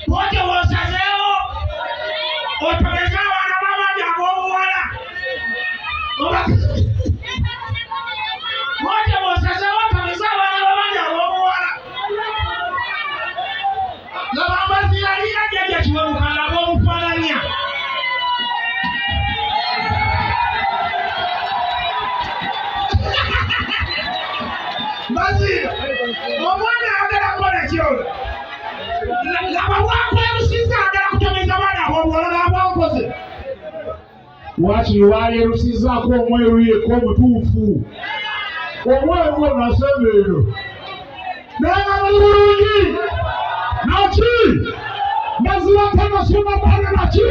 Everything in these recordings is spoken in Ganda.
wote wasazeo otomezawa na mama yabo wala wote wasazeo otomezawa na mama yabo wala la Mbaziira jaja chiwamukala bo mufalanya Mbaziira omwana agala kola kyo laba wako erusiza agala kutomeza bana abobuwala abankoze wakiri wali erusizaako omweru yeko omutuufu omweru nasemero naye bulungi naki Mbaziira Tonny Suuna Ben naki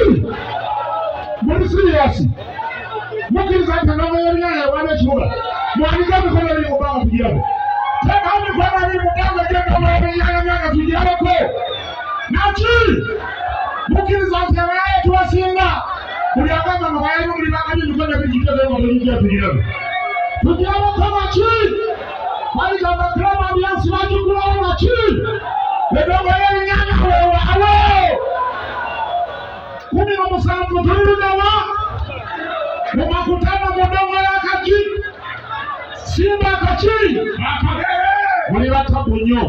muli siriyasi mukiriza nti namayemyaya wana ekibuga mwaniga mikono ebiri mubanga tugirako teka mikono ebiri mubanga gyengamuyemyaya tugirabeko naki mukiriza nti abayaye tubasinga buli agamba nga bayali muli bakabi emikono ebiri gitegenga tegigira tugirako tugirabeko naki baligamba Club Ambiance bagigulawo naki edongo y'ebinyanya weewaawo 17 tululigawa mu makutano mu ddongo y'akaki simba akaki muli batabu nnyo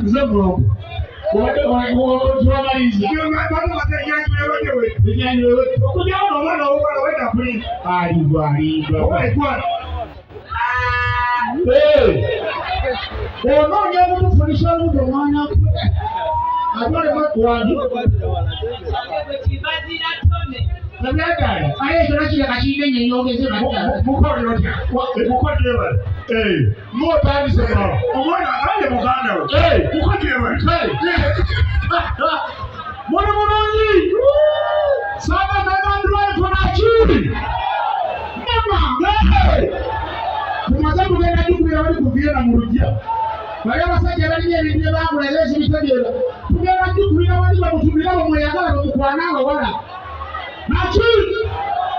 nze mulongo tubamaliza okujyawo n'omwana ow'omuwala wedda kuli alibwa onoonya okutufulisa olubuto omwana atwale mwatwali aye ekyo nakiri akakirira ennyonyongeze mukoddewa muotandise omwana ande muganda we mukoddewa muli mulungi saba megandulwaito nakiri mama kumaze kugenda jukubira bali kuviera mu lujja bali abasajja balina ebintu bye baagula era ekibitegeera tugenda jukubira bali bamutumira bamweyagala bamukwananga wala naki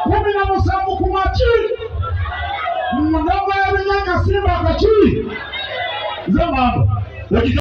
17 ku maki mu ndongo y'ebinyanya simba akaki nze mamba